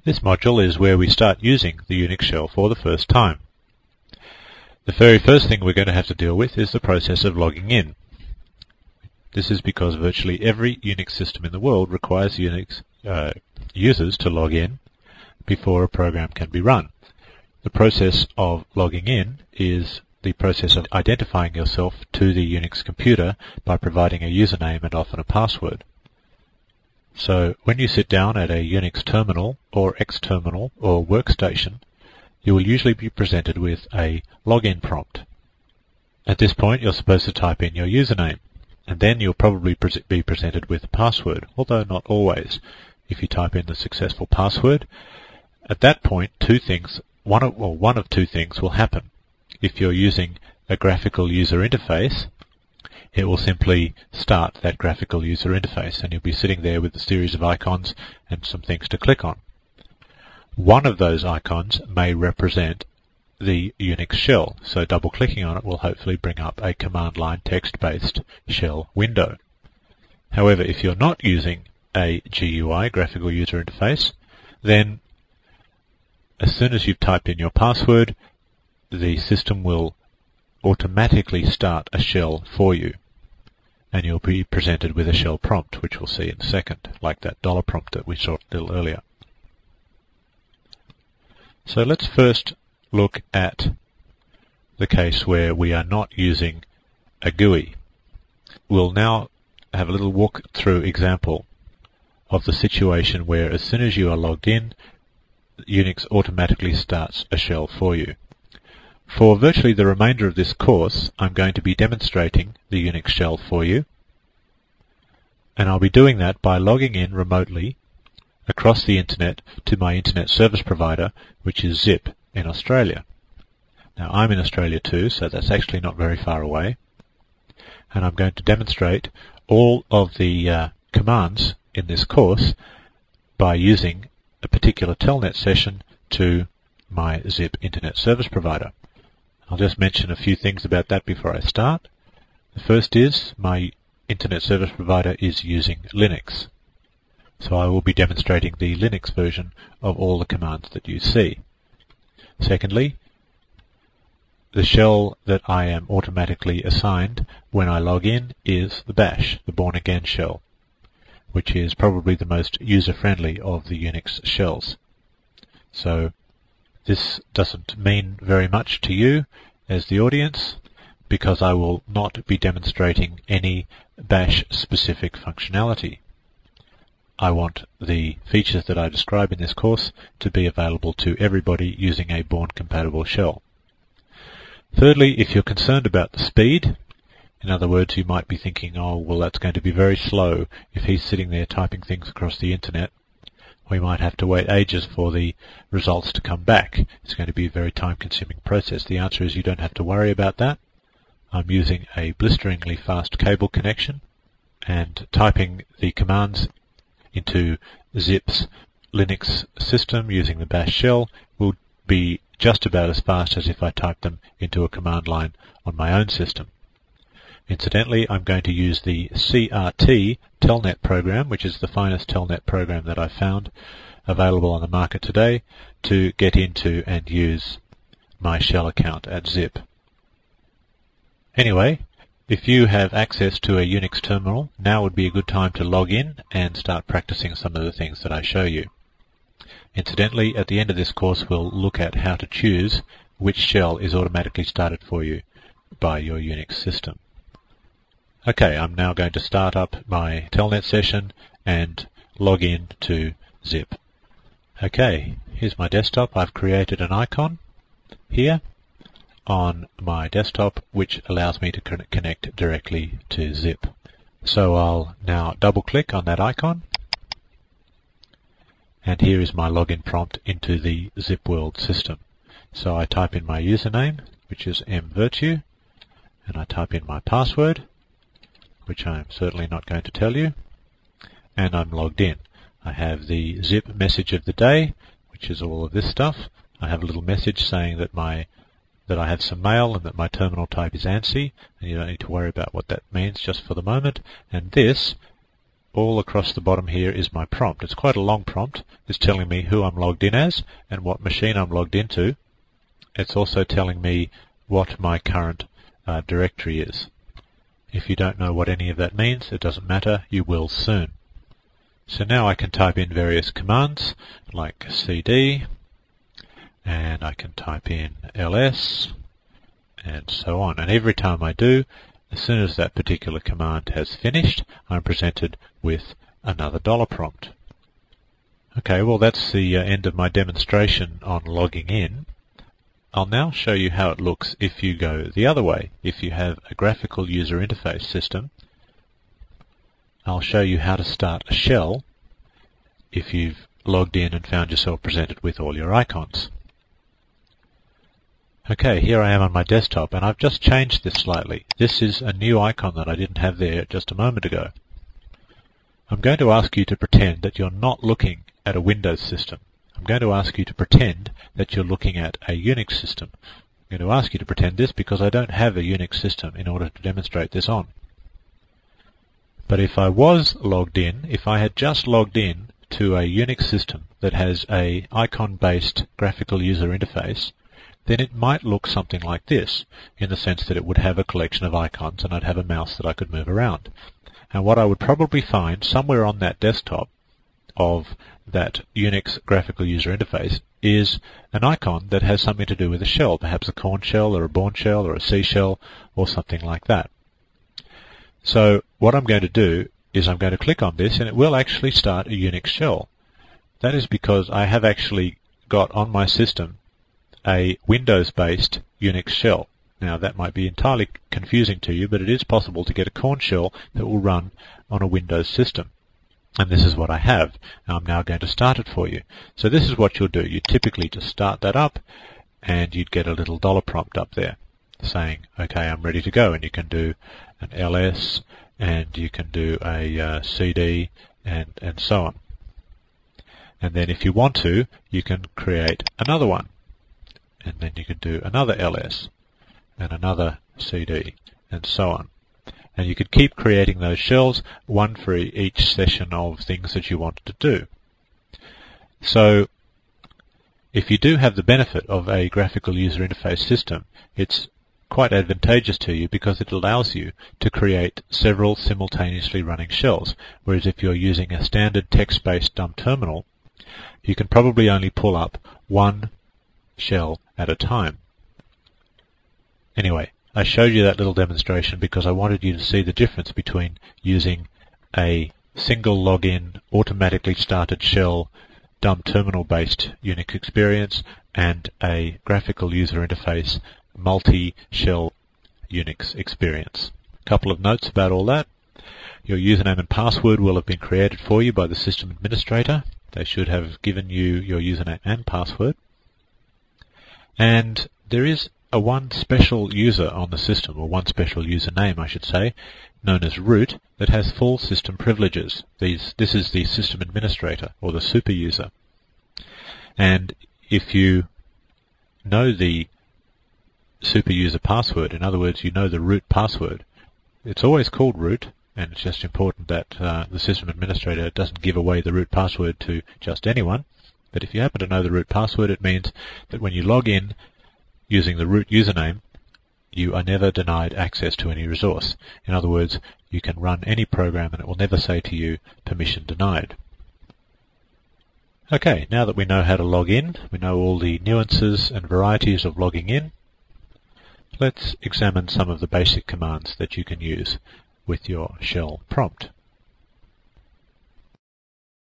This module is where we start using the Unix shell for the first time. The very first thing we're going to have to deal with is the process of logging in. This is because virtually every Unix system in the world requires Unix users to log in before a program can be run. The process of logging in is the process of identifying yourself to the Unix computer by providing a username and often a password. So when you sit down at a Unix terminal or X-terminal or workstation, you will usually be presented with a login prompt. At this point, you're supposed to type in your username, and then you'll probably be presented with a password, although not always. If you type in the successful password, at that point, one of two things will happen. If you're using a graphical user interface, it will simply start that graphical user interface, and you'll be sitting there with a series of icons and some things to click on. One of those icons may represent the Unix shell, so double-clicking on it will hopefully bring up a command line text-based shell window. However, if you're not using a GUI, graphical user interface, then as soon as you've typed in your password, the system will automatically start a shell for you, and you'll be presented with a shell prompt, which we'll see in a second, like that dollar prompt that we saw a little earlier. So let's first look at the case where we are not using a GUI. We'll now have a little walk-through example of the situation where as soon as you are logged in, Unix automatically starts a shell for you. For virtually the remainder of this course, I'm going to be demonstrating the Unix shell for you, and I'll be doing that by logging in remotely across the internet to my internet service provider, which is Zip in Australia. Now, I'm in Australia too, so that's actually not very far away, and I'm going to demonstrate all of the commands in this course by using a particular telnet session to my Zip internet service provider. I'll just mention a few things about that before I start. The first is my internet service provider is using Linux, so I will be demonstrating the Linux version of all the commands that you see. Secondly, the shell that I am automatically assigned when I log in is the bash, the born again shell, which is probably the most user-friendly of the Unix shells. So this doesn't mean very much to you as the audience, because I will not be demonstrating any bash-specific functionality. I want the features that I describe in this course to be available to everybody using a born-compatible shell. Thirdly, if you're concerned about the speed, in other words, you might be thinking, oh, well, that's going to be very slow if he's sitting there typing things across the internet. We might have to wait ages for the results to come back. It's going to be a very time-consuming process. The answer is you don't have to worry about that. I'm using a blisteringly fast cable connection, and typing the commands into Zip's Linux system using the bash shell will be just about as fast as if I typed them into a command line on my own system. Incidentally, I'm going to use the CRT telnet program, which is the finest telnet program that I've found available on the market today, to get into and use my shell account at Zip. Anyway, if you have access to a Unix terminal, now would be a good time to log in and start practicing some of the things that I show you. Incidentally, at the end of this course, we'll look at how to choose which shell is automatically started for you by your Unix system. Okay, I'm now going to start up my telnet session and log in to Zip. Okay, here's my desktop. I've created an icon here on my desktop which allows me to connect directly to Zip. So I'll now double-click on that icon, and here is my login prompt into the Zip World system. So I type in my username, which is mvirtue, and I type in my password, which I'm certainly not going to tell you, and I'm logged in. I have the Zip message of the day, which is all of this stuff. I have a little message saying that I have some mail and that my terminal type is ANSI, and you don't need to worry about what that means just for the moment. And this all across the bottom here is my prompt. It's quite a long prompt. It's telling me who I'm logged in as and what machine I'm logged into. It's also telling me what my current directory is. If you don't know what any of that means, it doesn't matter, you will soon. So now I can type in various commands like cd, and I can type in ls, and so on. And every time I do, as soon as that particular command has finished, I'm presented with another dollar prompt. Okay, well that's the end of my demonstration on logging in. I'll now show you how it looks if you go the other way. If you have a graphical user interface system, I'll show you how to start a shell if you've logged in and found yourself presented with all your icons. Okay, here I am on my desktop, and I've just changed this slightly. This is a new icon that I didn't have there just a moment ago. I'm going to ask you to pretend that you're not looking at a Windows system. I'm going to ask you to pretend that you're looking at a Unix system. I'm going to ask you to pretend this because I don't have a Unix system in order to demonstrate this on. But if I was logged in, if I had just logged in to a Unix system that has a icon-based graphical user interface, then it might look something like this, in the sense that it would have a collection of icons and I'd have a mouse that I could move around. And what I would probably find somewhere on that desktop of that Unix graphical user interface is an icon that has something to do with a shell, perhaps a corn shell or a Bourne shell or a C shell or something like that. So what I'm going to do is I'm going to click on this and it will actually start a Unix shell. That is because I have actually got on my system a Windows-based Unix shell. Now that might be entirely confusing to you, but it is possible to get a corn shell that will run on a Windows system. And this is what I have. And I'm now going to start it for you. So this is what you'll do. You typically just start that up and you'd get a little dollar prompt up there saying, okay, I'm ready to go. And you can do an ls and you can do a cd and so on. And then if you want to, you can create another one. And then you can do another ls and another cd and so on. And you could keep creating those shells, one for each session of things that you wanted to do. So if you do have the benefit of a graphical user interface system, it's quite advantageous to you because it allows you to create several simultaneously running shells, whereas if you're using a standard text-based dumb terminal, you can probably only pull up one shell at a time. Anyway, I showed you that little demonstration because I wanted you to see the difference between using a single login, automatically started shell, dumb terminal-based Unix experience and a graphical user interface, multi-shell Unix experience. A couple of notes about all that. Your username and password will have been created for you by the system administrator. They should have given you your username and password. And there is a one special user on the system, or one special username I should say, known as root, that has full system privileges. This is the system administrator, or the super user. And if you know the super user password, in other words, you know the root password, it's always called root, and it's just important that the system administrator doesn't give away the root password to just anyone. But if you happen to know the root password, it means that when you log in using the root username, you are never denied access to any resource. In other words, you can run any program and it will never say to you, permission denied. Okay, now that we know how to log in, we know all the nuances and varieties of logging in, let's examine some of the basic commands that you can use with your shell prompt.